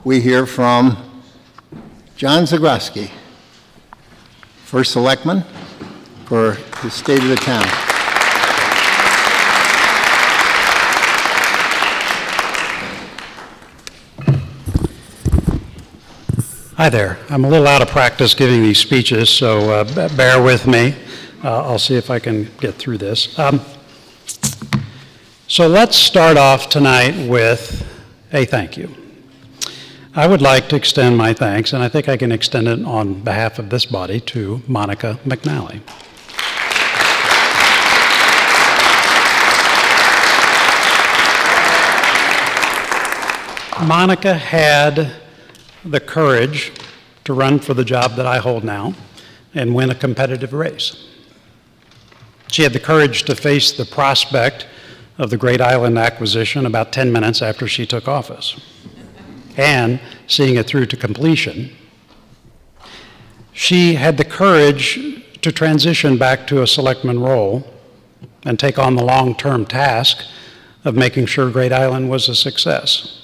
we hear from John Zagroski, first Selectman for the state of the town. Hi there. I'm a little out of practice giving these speeches, so bear with me. I'll see if I can get through this. So let's start off tonight with a thank you. I would like to extend my thanks, and I think I can extend it on behalf of this body, to Monica McNally. Monica had the courage to run for the job that I hold now and win a competitive race. She had the courage to face the prospect of the Great Island acquisition about 10 minutes after she took office, and seeing it through to completion. She had the courage to transition back to a selectman role and take on the long-term task of making sure Great Island was a success.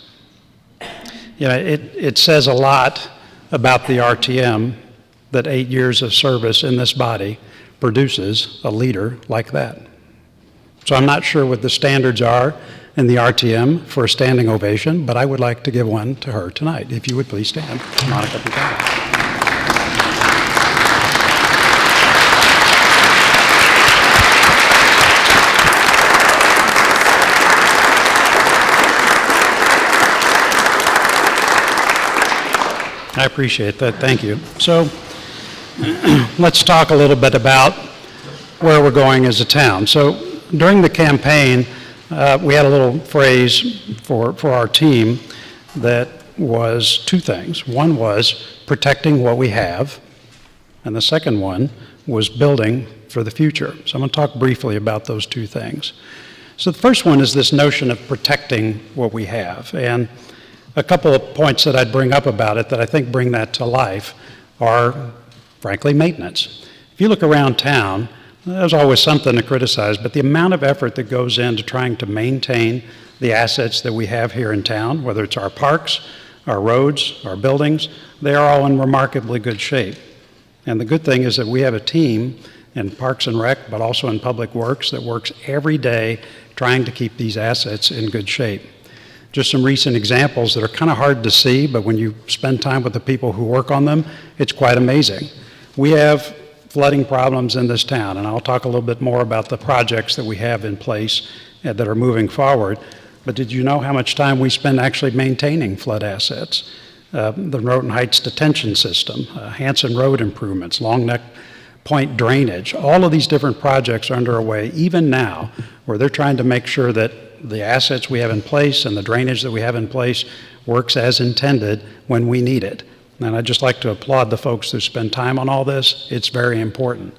You know, it says a lot about the RTM that 8 years of service in this body produces a leader like that. So I'm not sure what the standards are in the RTM for a standing ovation, but I would like to give one to her tonight. If you would please stand, Monica McNally. I appreciate that. Thank you. So let's talk a little bit about where we're going as a town. So during the campaign, we had a little phrase for our team that was two things. One was protecting what we have, and the second one was building for the future. So I'm going to talk briefly about those two things. So the first one is this notion of protecting what we have. And a couple of points that I'd bring up about it that I think bring that to life are, frankly, maintenance. If you look around town, there's always something to criticize, but the amount of effort that goes into trying to maintain the assets that we have here in town, whether it's our parks, our roads, our buildings, they are all in remarkably good shape. And the good thing is that we have a team in Parks and Rec, but also in Public Works, that works every day trying to keep these assets in good shape. Just some recent examples that are kind of hard to see, but when you spend time with the people who work on them, it's quite amazing. We have flooding problems in this town, and I'll talk a little bit more about the projects that we have in place that are moving forward. But did you know how much time we spend actually maintaining flood assets? The Roten Heights detention system, Hanson Road improvements, Long Neck Point drainage, all of these different projects are underway, even now, where they're trying to make sure that the assets we have in place and the drainage that we have in place works as intended when we need it. And I'd just like to applaud the folks who spend time on all this. It's very important.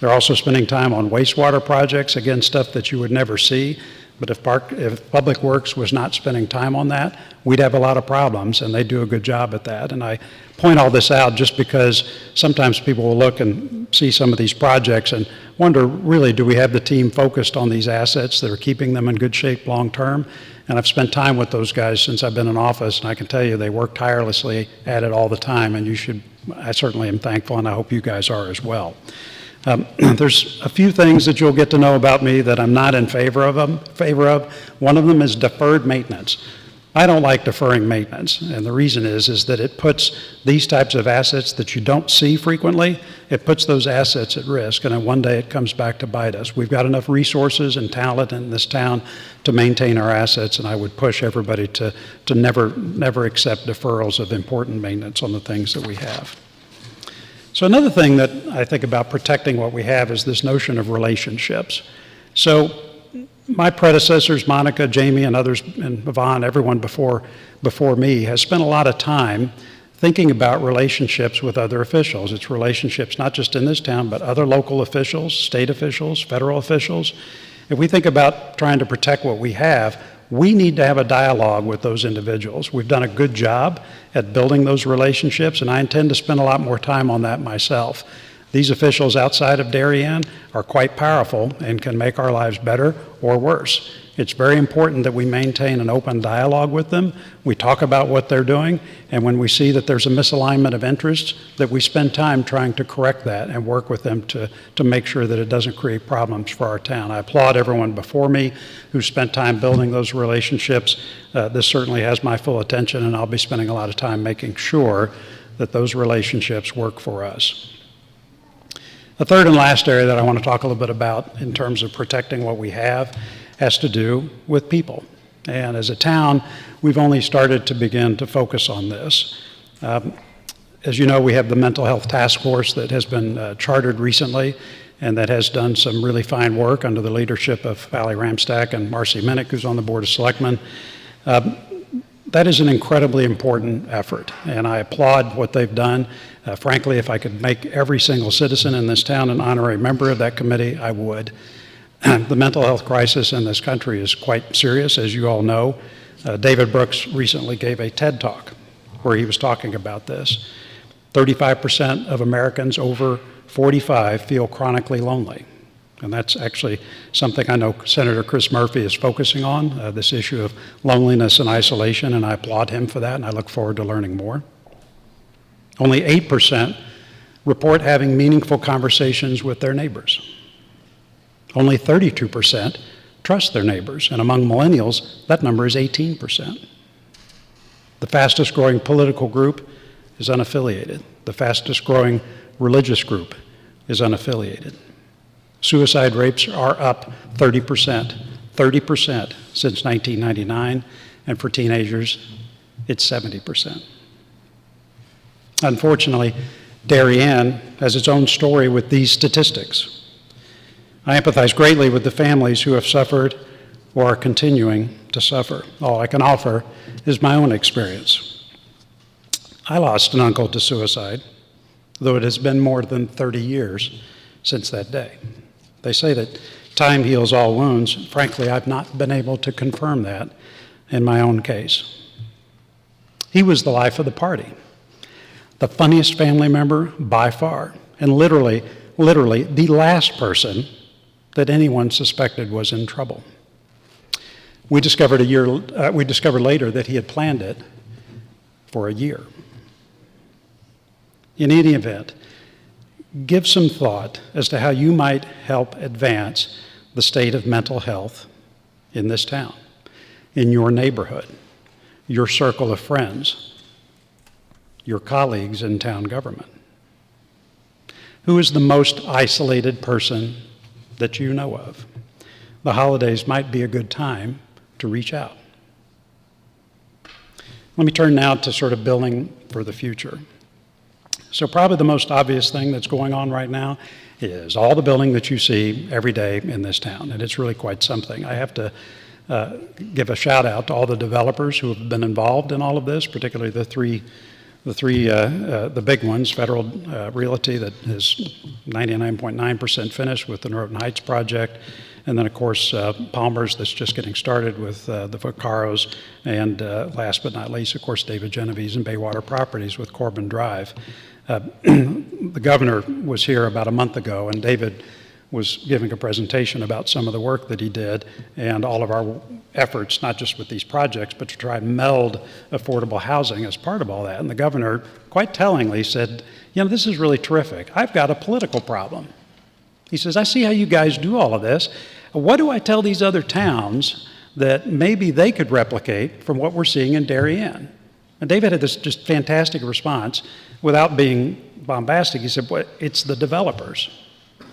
They're also spending time on wastewater projects, again, stuff that you would never see. But if Public Works was not spending time on that, we'd have a lot of problems, and they do a good job at that. And I point all this out just because sometimes people will look and see some of these projects and wonder, really, do we have the team focused on these assets that are keeping them in good shape long term? And I've spent time with those guys since I've been in office, and I can tell you they work tirelessly at it all the time, and I certainly am thankful, and I hope you guys are as well. There's a few things that you'll get to know about me that I'm not in favor of. One of them is deferred maintenance. I don't like deferring maintenance, and the reason is that it puts these types of assets that you don't see frequently, it puts those assets at risk, and then one day it comes back to bite us. We've got enough resources and talent in this town to maintain our assets, and I would push everybody to never accept deferrals of important maintenance on the things that we have. So another thing that I think about protecting what we have is this notion of relationships. So my predecessors, Monica, Jamie, and others, and Yvonne, everyone before me, has spent a lot of time thinking about relationships with other officials. It's relationships not just in this town, but other local officials, state officials, federal officials. If we think about trying to protect what we have, we need to have a dialogue with those individuals. We've done a good job at building those relationships, and I intend to spend a lot more time on that myself. These officials outside of Darien are quite powerful and can make our lives better or worse. It's very important that we maintain an open dialogue with them. We talk about what they're doing, and when we see that there's a misalignment of interests, that we spend time trying to correct that and work with them to make sure that it doesn't create problems for our town. I applaud everyone before me who spent time building those relationships. This certainly has my full attention, and I'll be spending a lot of time making sure that those relationships work for us. The third and last area that I want to talk a little bit about in terms of protecting what we have has to do with people. And as a town, we've only started to begin to focus on this. As you know, we have the Mental Health Task Force that has been chartered recently and that has done some really fine work under the leadership of Valerie Ramstack and Marcy Minnick, who's on the Board of Selectmen. That is an incredibly important effort, and I applaud what they've done. Frankly, if I could make every single citizen in this town an honorary member of that committee, I would. The mental health crisis in this country is quite serious, as you all know. David Brooks recently gave a TED Talk where he was talking about this. 35% of Americans over 45 feel chronically lonely. And that's actually something I know Senator Chris Murphy is focusing on, this issue of loneliness and isolation, and I applaud him for that, and I look forward to learning more. Only 8% report having meaningful conversations with their neighbors. Only 32% trust their neighbors, and among millennials, that number is 18%. The fastest growing political group is unaffiliated. The fastest growing religious group is unaffiliated. Suicide rates are up 30% since 1999, and for teenagers, it's 70%. Unfortunately, Darien has its own story with these statistics. I empathize greatly with the families who have suffered or are continuing to suffer. All I can offer is my own experience. I lost an uncle to suicide, though it has been more than 30 years since that day. They say that time heals all wounds. Frankly, I've not been able to confirm that in my own case. He was the life of the party, the funniest family member by far, and literally the last person that anyone suspected was in trouble. We discovered later that he had planned it for a year. In any event, give some thought as to how you might help advance the state of mental health in this town, in your neighborhood, your circle of friends, your colleagues in town government. Who is the most isolated person that you know of? The holidays might be a good time to reach out. Let me turn now to sort of building for the future. So probably the most obvious thing that's going on right now is all the building that you see every day in this town, and it's really quite something. I have to give a shout out to all the developers who have been involved in all of this, particularly the big ones, Federal Realty that is 99.9% finished with the Norton Heights project, and then of course Palmer's that's just getting started with the Vacaros, and last but not least, of course, David Genovese and Baywater Properties with Corbin Drive. The governor was here about a month ago, and David was giving a presentation about some of the work that he did and all of our efforts, not just with these projects, but to try and meld affordable housing as part of all that. And the governor, quite tellingly, said, you know, this is really terrific. I've got a political problem. He says, I see how you guys do all of this. What do I tell these other towns that maybe they could replicate from what we're seeing in Darien? And David had this just fantastic response. Without being bombastic, he said, well, it's the developers.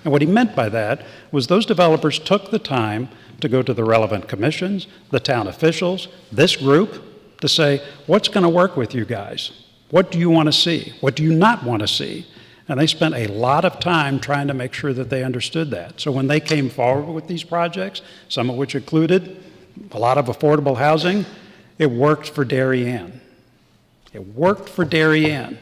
And what he meant by that was those developers took the time to go to the relevant commissions, the town officials, this group, to say, what's going to work with you guys? What do you want to see? What do you not want to see? And they spent a lot of time trying to make sure that they understood that. So when they came forward with these projects, some of which included a lot of affordable housing, it worked for Darien. It worked for Darien.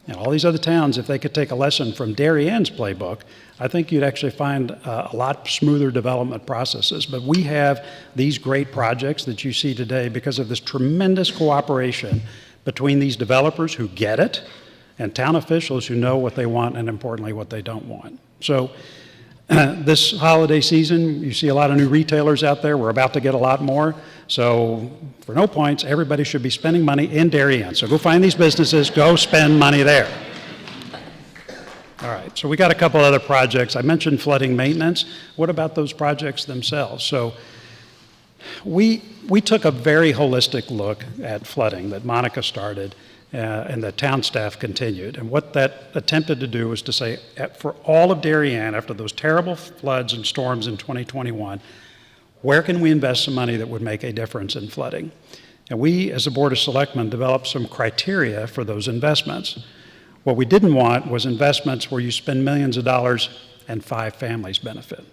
And all these other towns, if they could take a lesson from Darien's playbook, I think you'd actually find a lot smoother development processes. But we have these great projects that you see today because of this tremendous cooperation between these developers who get it and town officials who know what they want and, importantly, what they don't want. So This holiday season, you see a lot of new retailers out there. We're about to get a lot more. So for no points, everybody should be spending money in Darien. So go find these businesses, go spend money there. All right, so we got a couple other projects. I mentioned flooding maintenance. What about those projects themselves? So we took a very holistic look at flooding that Monica started and the town staff continued. And what that attempted to do was to say, for all of Darien, after those terrible floods and storms in 2021, where can we invest some money that would make a difference in flooding? And we, as a Board of Selectmen, developed some criteria for those investments. What we didn't want was investments where you spend millions of dollars and 5 families benefit,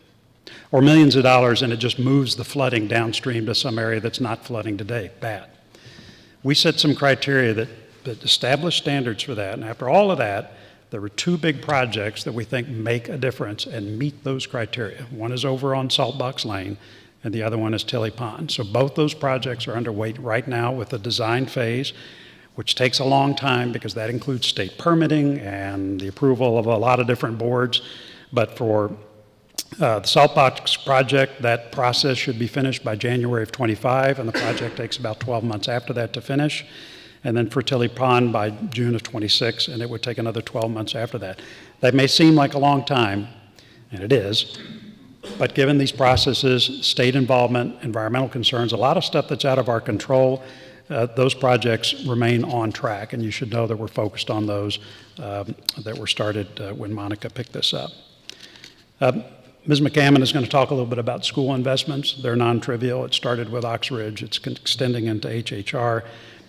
or millions of dollars and it just moves the flooding downstream to some area that's not flooding today. Bad. We set some criteria that established standards for that, and after all of that, there were 2 big projects that we think make a difference and meet those criteria. One is over on Saltbox Lane, and the other one is Tilly Pond. So both those projects are underway right now with the design phase, which takes a long time because that includes state permitting and the approval of a lot of different boards. But for the Saltbox project, that process should be finished by January of 25, and the project takes about 12 months after that to finish. And then for Tilly Pond by June of 26, and it would take another 12 months after that. That may seem like a long time, and it is, but given these processes, state involvement, environmental concerns, a lot of stuff that's out of our control, those projects remain on track, and you should know that we're focused on those that were started when Monica picked this up. Ms. McCammon is going to talk a little bit about school investments. They're non-trivial. It started with Ox Ridge. It's extending into HHR.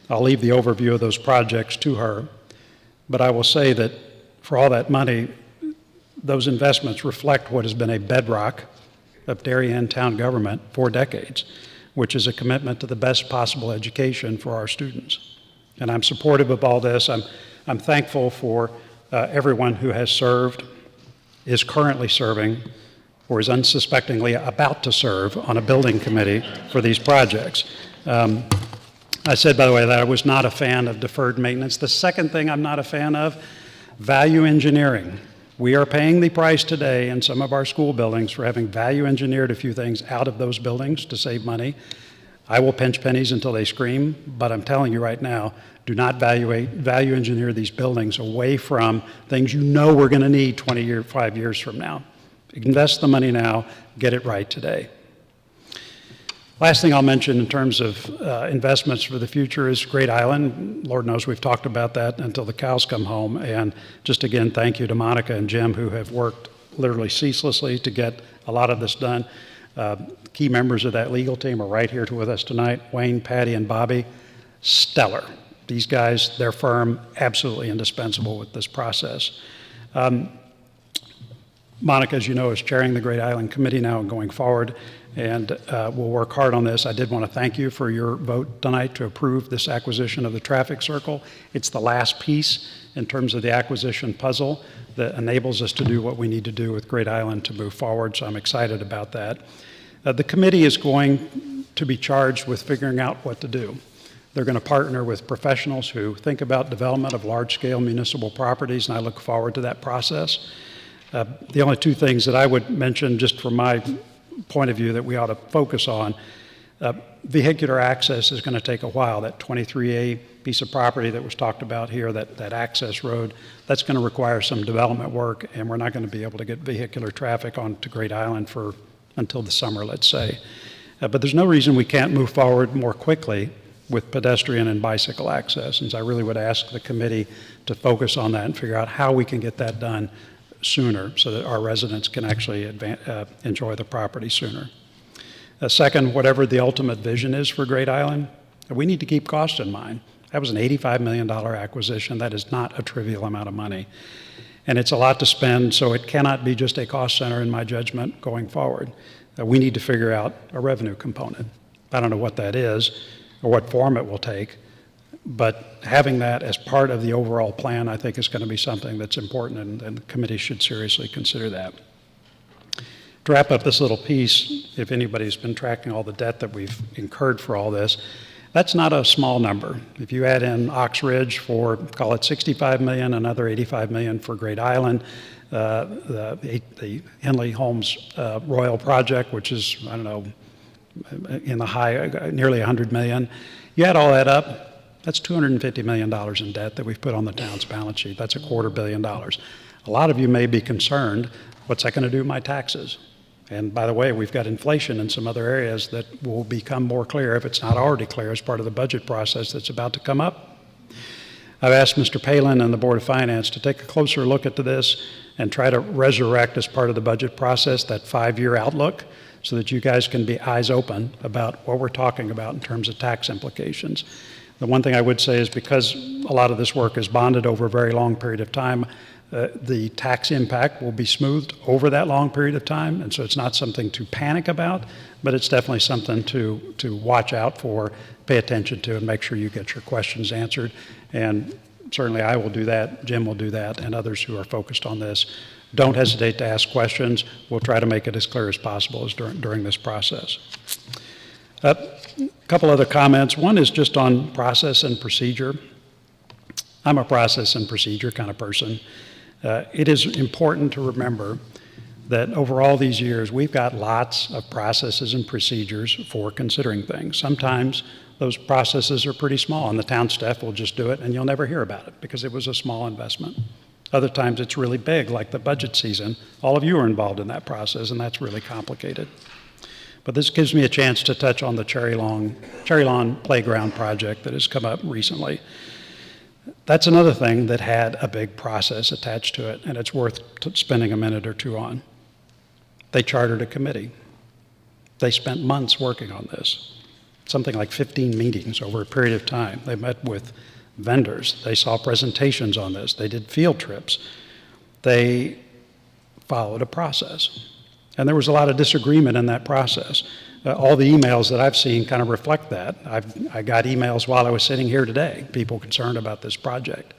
I'll leave the overview of those projects to her, but I will say that for all that money, those investments reflect what has been a bedrock of Darien town government for decades, which is a commitment to the best possible education for our students. And I'm supportive of all this. I'm thankful for everyone who has served, is currently serving, or is unsuspectingly about to serve on a building committee for these projects. I said, by the way, that I was not a fan of deferred maintenance. The second thing I'm not a fan of, value engineering. We are paying the price today in some of our school buildings for having value engineered a few things out of those buildings to save money. I will pinch pennies until they scream, but I'm telling you right now, do not value engineer these buildings away from things you know we're going to need 5 years from now. Invest the money now, get it right today. Last thing I'll mention in terms of investments for the future is Great Island. Lord knows we've talked about that until the cows come home. And just again, thank you to Monica and Jim who have worked literally ceaselessly to get a lot of this done. Key members of that legal team are right here with us tonight. Wayne, Patty, and Bobby, stellar. These guys, their firm, absolutely indispensable with this process. Monica, as you know, is chairing the Great Island Committee now and going forward, and we'll work hard on this. I did want to thank you for your vote tonight to approve this acquisition of the traffic circle. It's the last piece in terms of the acquisition puzzle that enables us to do what we need to do with Great Island to move forward, so I'm excited about that. The committee is going to be charged with figuring out what to do. They're going to partner with professionals who think about development of large-scale municipal properties, and I look forward to that process. The only 2 things that I would mention, just from my point of view, that we ought to focus on, vehicular access is going to take a while. That 23A piece of property that was talked about here, that access road, that's going to require some development work, and we're not going to be able to get vehicular traffic onto Great Island until the summer, let's say. But there's no reason we can't move forward more quickly with pedestrian and bicycle access, and so I really would ask the committee to focus on that and figure out how we can get that done sooner so that our residents can actually enjoy the property sooner. Second, whatever the ultimate vision is for Great Island, we need to keep cost in mind. That was an $85 million acquisition. That is not a trivial amount of money. And it's a lot to spend, so it cannot be just a cost center in my judgment going forward. We need to figure out a revenue component. I don't know what that is or what form it will take, but having that as part of the overall plan, I think, is going to be something that's important, and the committee should seriously consider that. To wrap up this little piece, if anybody's been tracking all the debt that we've incurred for all this, That's not a small number. If you add in Ox Ridge for, call it 65 million, another 85 million for Great Island, the Henley Holmes Royal project, which is, I don't know, in the high, nearly 100 million. You add all that up, that's $250 million in debt that we've put on the town's balance sheet. That's $250 million. A lot of you may be concerned, what's that going to do to my taxes? And by the way, we've got inflation in some other areas that will become more clear, if it's not already clear, as part of the budget process that's about to come up. I've asked Mr. Palin and the Board of Finance to take a closer look at this and try to resurrect, as part of the budget process, that 5-year outlook, so that you guys can be eyes open about what we're talking about in terms of tax implications. The one thing I would say is, because a lot of this work is bonded over a very long period of time, the tax impact will be smoothed over that long period of time, and so it's not something to panic about, but it's definitely something to watch out for, pay attention to, and make sure you get your questions answered. And certainly I will do that, Jim will do that, and others who are focused on this. Don't hesitate to ask questions. We'll try to make it as clear as possible during this process. A couple other comments. One is just on process and procedure. I'm a process and procedure kind of person. It is important to remember that over all these years, we've got lots of processes and procedures for considering things. Sometimes those processes are pretty small, and the town staff will just do it, and you'll never hear about it because it was a small investment. Other times it's really big, like the budget season. All of you are involved in that process, and that's really complicated. But this gives me a chance to touch on the Cherry Lawn Playground project that has come up recently. That's another thing that had a big process attached to it, and it's worth spending a minute or two on. They chartered a committee. They spent months working on this, something like 15 meetings over a period of time. They met with vendors. They saw presentations on this. They did field trips. They followed a process. And there was a lot of disagreement in that process. All the emails that I've seen kind of reflect that. I got emails while I was sitting here today, people concerned about this project.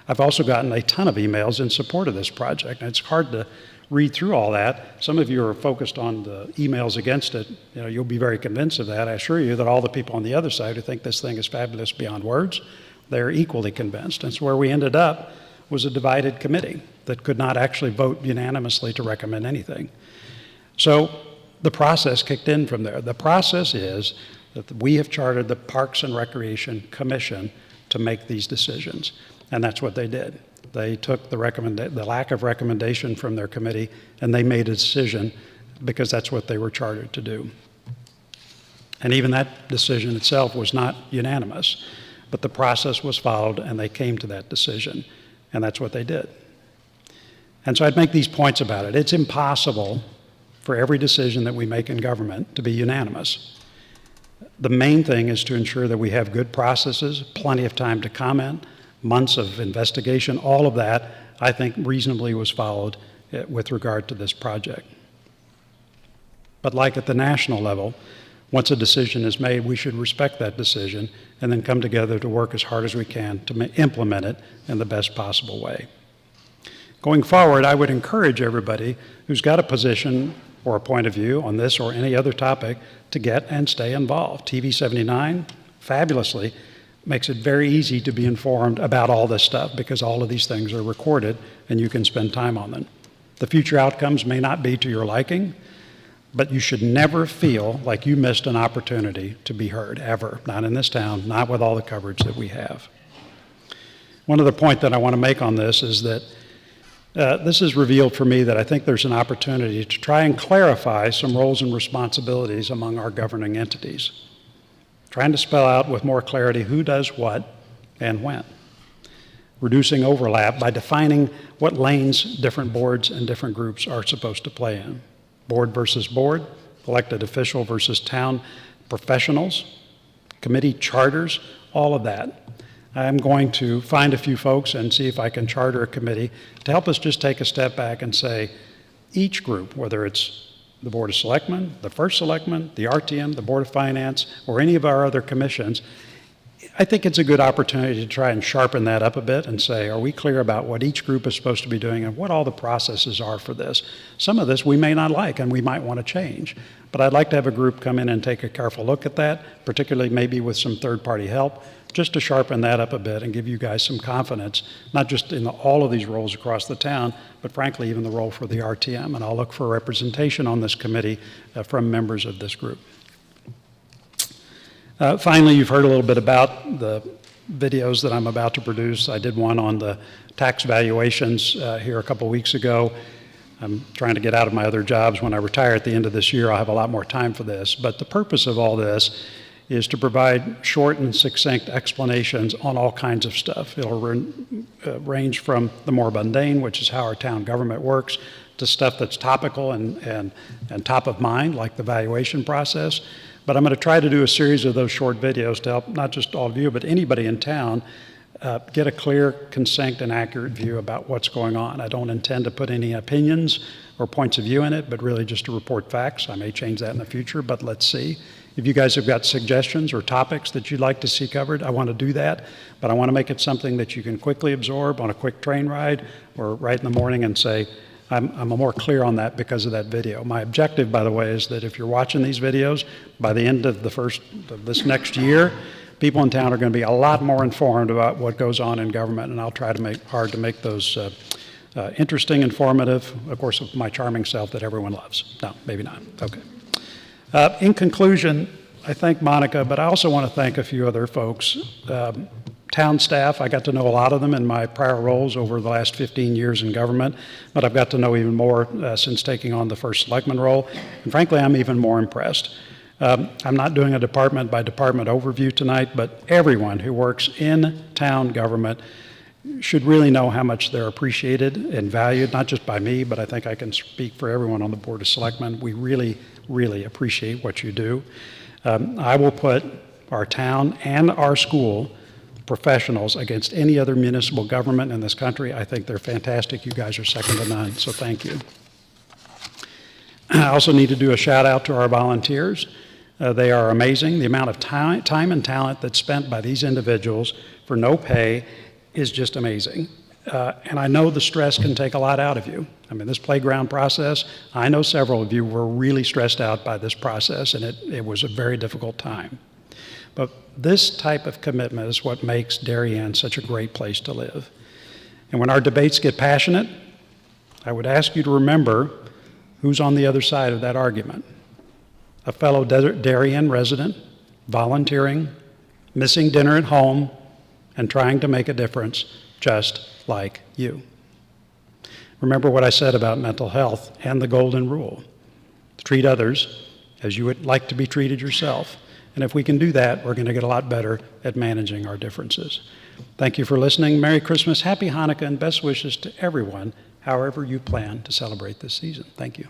I've also gotten a ton of emails in support of this project, and it's hard to read through all that. Some of you are focused on the emails against it. You know, you'll be very convinced of that. I assure you that all the people on the other side who think this thing is fabulous beyond words, they're equally convinced. And so where we ended up was a divided committee that could not actually vote unanimously to recommend anything. So the process kicked in from there. The process is that we have chartered the Parks and Recreation Commission to make these decisions, and that's what they did. They took the lack of recommendation from their committee, and they made a decision because that's what they were chartered to do. And even that decision itself was not unanimous, but the process was followed, and they came to that decision, and that's what they did. And so I'd make these points about it. It's impossible for every decision that we make in government to be unanimous. The main thing is to ensure that we have good processes, plenty of time to comment, months of investigation. All of that, I think, reasonably was followed with regard to this project. But like at the national level, once a decision is made, we should respect that decision and then come together to work as hard as we can to implement it in the best possible way. Going forward, I would encourage everybody who's got a position or a point of view on this or any other topic to get and stay involved. TV 79 fabulously makes it very easy to be informed about all this stuff because all of these things are recorded and you can spend time on them. The future outcomes may not be to your liking, but you should never feel like you missed an opportunity to be heard, ever. Not in this town, not with all the coverage that we have. One other point that I want to make on this is that this has revealed for me that I think there's an opportunity to try and clarify some roles and responsibilities among our governing entities, trying to spell out with more clarity who does what and when, reducing overlap by defining what lanes different boards and different groups are supposed to play in. Board versus board, elected official versus town professionals, committee charters, all of that. I'm going to find a few folks and see if I can charter a committee to help us just take a step back and say, each group, whether it's the Board of Selectmen, the First Selectman, the RTM, the Board of Finance, or any of our other commissions, I think it's a good opportunity to try and sharpen that up a bit and say, are we clear about what each group is supposed to be doing and what all the processes are for this? Some of this we may not like and we might want to change, but I'd like to have a group come in and take a careful look at that, particularly maybe with some third-party help, just to sharpen that up a bit and give you guys some confidence, not just in all of these roles across the town, but frankly, even the role for the RTM. And I'll look for representation on this committee from members of this group. Finally, you've heard a little bit about the videos that I'm about to produce. I did one on the tax valuations here a couple weeks ago. I'm trying to get out of my other jobs. When I retire at the end of this year, I'll have a lot more time for this. But the purpose of all this is to provide short and succinct explanations on all kinds of stuff. It'll range from the more mundane, which is how our town government works, to stuff that's topical and top of mind, like the valuation process. But I'm going to try to do a series of those short videos to help not just all of you, but anybody in town get a clear, concise, and accurate view about what's going on. I don't intend to put any opinions or points of view in it, but really just to report facts. I may change that in the future, but let's see. If you guys have got suggestions or topics that you'd like to see covered, I want to do that, but I want to make it something that you can quickly absorb on a quick train ride or right in the morning and say, I'm more clear on that because of that video. My objective, by the way, is that if you're watching these videos, by the end of this next year, people in town are going to be a lot more informed about what goes on in government, and I'll try to make hard to make those interesting, informative, of course, with my charming self that everyone loves. No, maybe not. Okay. In conclusion, I thank Monica, but I also want to thank a few other folks. Town staff, I got to know a lot of them in my prior roles over the last 15 years in government, but I've got to know even more since taking on the first selectman role, and frankly, I'm even more impressed. I'm not doing a department by department overview tonight, but everyone who works in town government should really know how much they're appreciated and valued, not just by me, but I think I can speak for everyone on the Board of Selectmen. We really, really appreciate what you do. I will put our town and our school professionals against any other municipal government in this country. I think they're fantastic. You guys are second to none, so thank you. I also need to do a shout out to our volunteers. They are amazing. The amount of time and talent that's spent by these individuals for no pay is just amazing. And I know the stress can take a lot out of you. I mean, this playground process, I know several of you were really stressed out by this process, and it was a very difficult time. But this type of commitment is what makes Darien such a great place to live. And when our debates get passionate, I would ask you to remember who's on the other side of that argument. A fellow Darien resident, volunteering, missing dinner at home, and trying to make a difference just like you. Remember what I said about mental health and the golden rule. Treat others as you would like to be treated yourself. And if we can do that, we're going to get a lot better at managing our differences. Thank you for listening. Merry Christmas, Happy Hanukkah, and best wishes to everyone, however you plan to celebrate this season. Thank you.